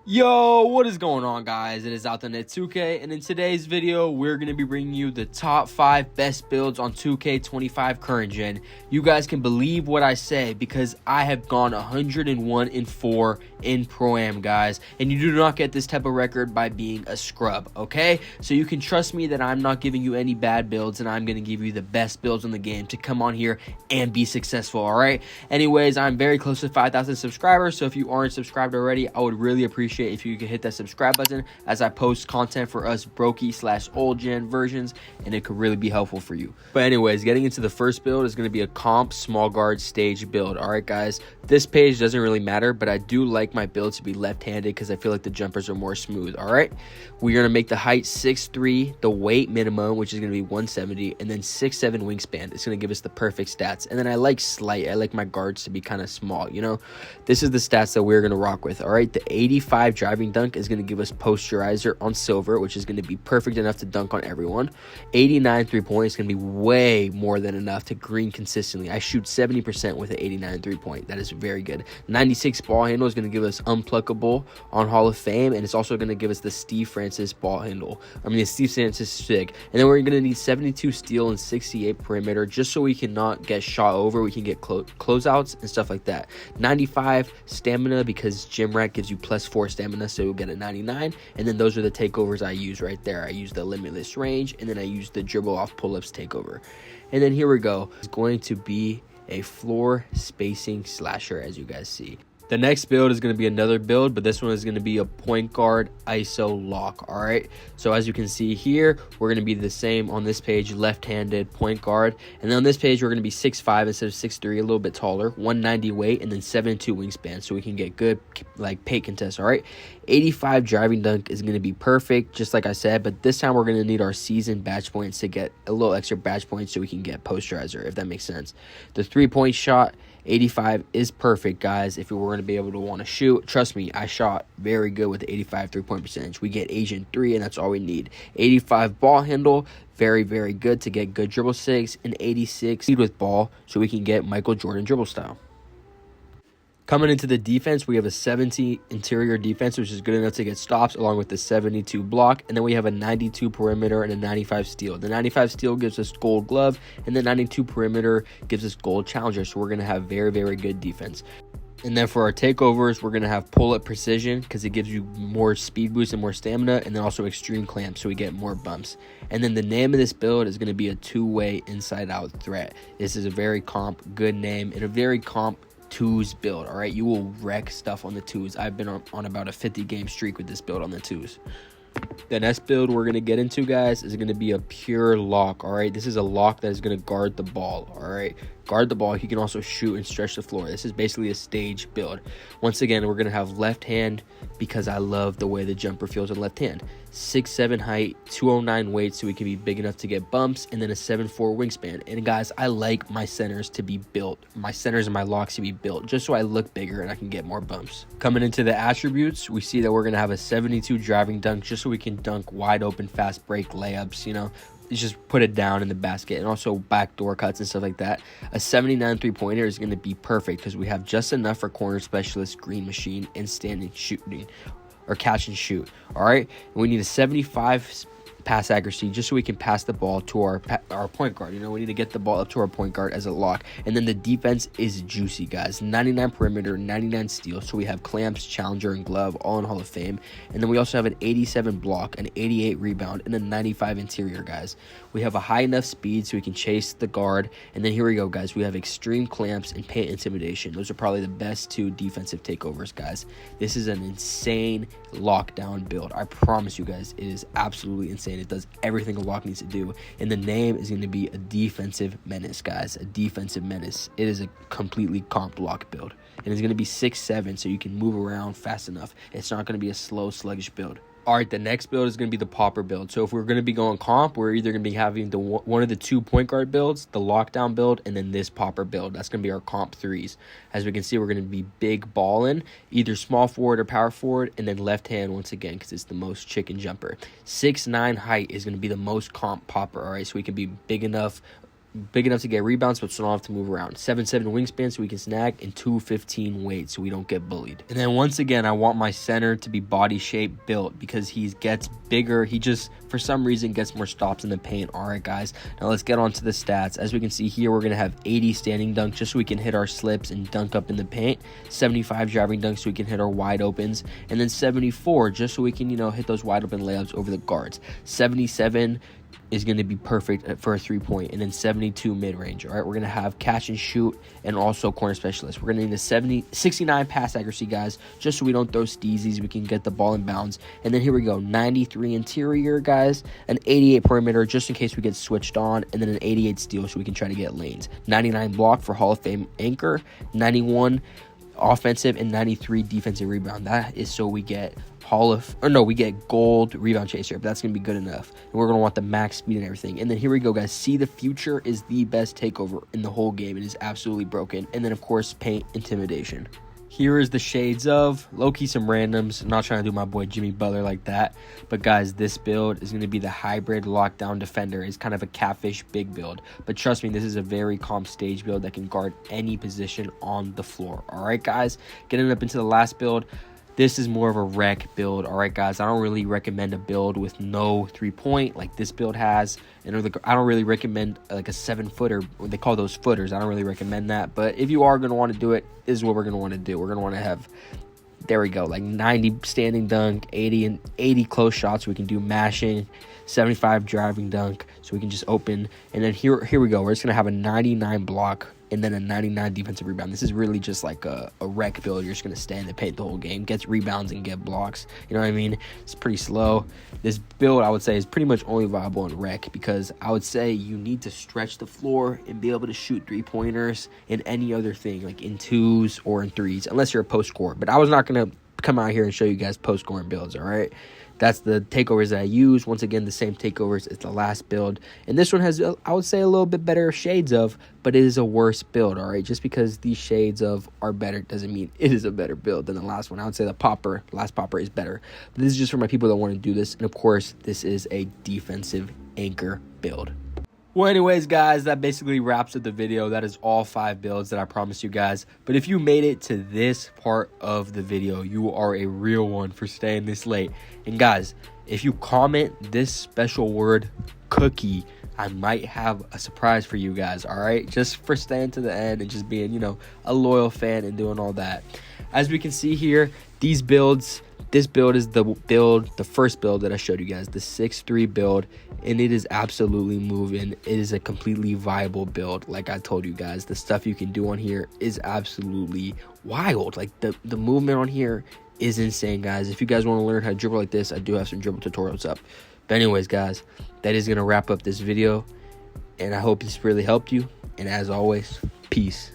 Yo, what is going on, guys? It is Outdanet 2K, and in today's video, we're going to be bringing you the top 5 best builds on 2K25 current gen. You guys can believe what I say because I have gone 101-4 in Pro-Am, guys, and you do not get this type of record by being a scrub, okay? So you can trust me that I'm not giving you any bad builds, and I'm going to give you the best builds in the game to come on here and be successful, all right? Anyways, I'm very close to 5,000 subscribers, so if you aren't subscribed already, I would really appreciate if you could hit that subscribe button as I post content for us brokey/old gen versions, and it could really be helpful for you. But anyways, getting into the first build is going to be a comp small guard stage build. All right, guys, this page doesn't really matter, but I do like my build to be left-handed because I feel like the jumpers are more smooth. All right, we're going to make the height 6'3", the weight minimum, which is going to be 170, and then 6'7" wingspan. It's going to give us the perfect stats. And then I like slight. I like my guards to be kind of small, you know. This is the stats that we're going to rock with. All right, the 85 driving dunk is going to give us posterizer on silver, which is going to be perfect enough to dunk on everyone. 89 3-point is going to be way more than enough to green consistently. I shoot 70% with an 89 3-point. That is very good. 96 ball handle is going to give us unpluckable on Hall of Fame, and it's also going to give us the Steve Francis ball handle. The Steve Francis sig. And then we're going to need 72 steal and 68 perimeter just so we cannot get shot over. We can get closeouts and stuff like that. 95 stamina because gym rat gives you +4 stamina, so you'll get a 99. And then those are the takeovers I use right there. I use the limitless range, and then I use the dribble off pull-ups takeover. And then here we go. It's going to be a floor spacing slasher, as you guys see. The next build is going to be another build, but this one is going to be a point guard ISO lock. All right, so as you can see here, we're going to be the same on this page, left-handed point guard, and then on this page we're going to be 6'5" instead of 6'3", a little bit taller, 190 weight, and then 7'2" wingspan, so we can get good like paint contests. All right, 85 driving dunk is going to be perfect, just like I said, but this time we're going to need our season batch points to get a little extra batch points so we can get posterizer, if that makes sense. The 3-point shot 85 is perfect, guys. If we were going to be able to want to shoot, trust me, I shot very good with the 85 3-point percentage. We get Agent 3, and that's all we need. 85 ball handle, very, very good to get good dribble 6, and 86 speed with ball, so we can get Michael Jordan dribble style. Coming into the defense, we have a 70 interior defense, which is good enough to get stops, along with the 72 block. And then we have a 92 perimeter and a 95 steal. The 95 steal gives us gold glove, and the 92 perimeter gives us gold challenger. So we're going to have very, very good defense. And then for our takeovers, we're going to have pull-up precision because it gives you more speed boost and more stamina, and then also extreme clamp so we get more bumps. And then the name of this build is going to be a two-way inside-out threat. This is a very comp, good name, and a very comp twos build. All right, you will wreck stuff on the twos. I've been on about a 50 game streak with this build on the twos. The next build we're going to get into, guys, is going to be a pure lock. All right, this is a lock that is going to guard the ball. All right, guard the ball. He can also shoot and stretch the floor. This is basically a stage build. Once again, we're going to have left hand because I love the way the jumper feels on left hand. 6'7" height, 209 weight, so we can be big enough to get bumps, and then a 7'4" wingspan. And guys, I like my centers to be built, my centers and my locks to be built, just so I look bigger and I can get more bumps. Coming into the attributes, we see that we're going to have a 72 driving dunk, just so we can dunk wide open, fast break layups, you know. Just put it down in the basket, and also backdoor cuts and stuff like that. A 79 3-pointer is going to be perfect because we have just enough for corner specialist, green machine, and standing shooting or catch and shoot. All right, and we need a 75 pass accuracy just so we can pass the ball to our point guard. You know, we need to get the ball up to our point guard as a lock. And then the defense is juicy, guys. 99 perimeter, 99 steal, so we have clamps, challenger, and glove all in Hall of Fame. And then we also have an 87 block, an 88 rebound, and a 95 interior, guys. We have a high enough speed so we can chase the guard. And then here we go, guys. We have extreme clamps and paint intimidation. Those are probably the best two defensive takeovers, guys. This is an insane lockdown build. I promise you guys, it is absolutely insane. It does everything a lock needs to do, and the name is going to be a defensive menace, guys. A defensive menace. It is a completely comped lock build, and it's going to be 6'7", so you can move around fast enough. It's not going to be a slow, sluggish build. All right, the next build is going to be the popper build. So if we're going to be going comp, we're either going to be having one of the two point guard builds, the lockdown build, and then this popper build. That's going to be our comp threes. As we can see, we're going to be big balling, either small forward or power forward, and then left hand once again because it's the most chicken jumper. 6'9" height is going to be the most comp popper, all right? So we can be big enough big enough to get rebounds, but still don't have to move around. 7'7" wingspan so we can snag, and 215 weight so we don't get bullied. And then once again, I want my center to be body shape built because he gets bigger. He just, for some reason, gets more stops in the paint. All right, guys. Now let's get on to the stats. As we can see here, we're going to have 80 standing dunks just so we can hit our slips and dunk up in the paint. 75 driving dunks so we can hit our wide opens. And then 74 just so we can, hit those wide open layups over the guards. 77 is going to be perfect for a 3-point, and then 72 mid-range. All right, we're going to have catch and shoot and also corner specialist. We're going to need a 69 pass accuracy, guys, just so we don't throw steezies. We can get the ball in bounds. And then here we go, 93 interior, guys, an 88 perimeter just in case we get switched on, and then an 88 steal so we can try to get lanes. 99 block for Hall of Fame anchor, 91 offensive, and 93 defensive rebound. That is so we get we get gold rebound chaser, but that's gonna be good enough. And we're gonna want the max speed and everything. And then here we go, guys. See, the future is the best takeover in the whole game. It is absolutely broken. And then of course, paint intimidation. Here is the shades of low-key some randoms. I'm not trying to do my boy Jimmy Butler like that, but guys, this build is going to be the hybrid lockdown defender. It's kind of a catfish big build, but trust me, this is a very calm stage build that can guard any position on the floor. All right, guys, getting up into the last build. This is more of a wreck build. All right, guys, I don't really recommend a build with no 3-point like this build has. And I don't really recommend like a 7-footer. They call those footers. I don't really recommend that. But if you are going to want to do it, this is what we're going to want to do. We're going to want to have, there we go, like 90 standing dunk, 80 close shots. So we can do mashing, 75 driving dunk. So we can just open. And then here we go. We're just going to have a 99 block and then a 99 defensive rebound. This is really just like a wreck build. You're just going to stay in the paint the whole game, gets rebounds and get blocks. You know what I mean? It's pretty slow. This build, I would say, is pretty much only viable in wreck because I would say you need to stretch the floor and be able to shoot 3-pointers and any other thing, like in 2s or in 3s, unless you're a post scorer. But I was not going to come out here and show you guys post scoring builds, all right? That's the takeovers that I use. Once again, the same takeovers as the last build. And this one has, I would say, a little bit better shades of, but it is a worse build, all right? Just because these shades of are better doesn't mean it is a better build than the last one. I would say the last popper is better. But this is just for my people that want to do this. And, of course, this is a defensive anchor build. Well, anyways, guys, that basically wraps up the video. That is all 5 builds that I promised you guys. But if you made it to this part of the video, you are a real one for staying this late. And guys, if you comment this special word, cookie, I might have a surprise for you guys, all right? Just for staying to the end and just being, a loyal fan and doing all that. As we can see here, these builds, this build is the first build that I showed you guys, the 6'3" build, and it is absolutely moving. It is a completely viable build. Like I told you guys, the stuff you can do on here is absolutely wild. Like the movement on here is insane, guys. If you guys want to learn how to dribble like this, I do have some dribble tutorials up. But anyways, guys, that is going to wrap up this video, and I hope this really helped you. And as always, peace.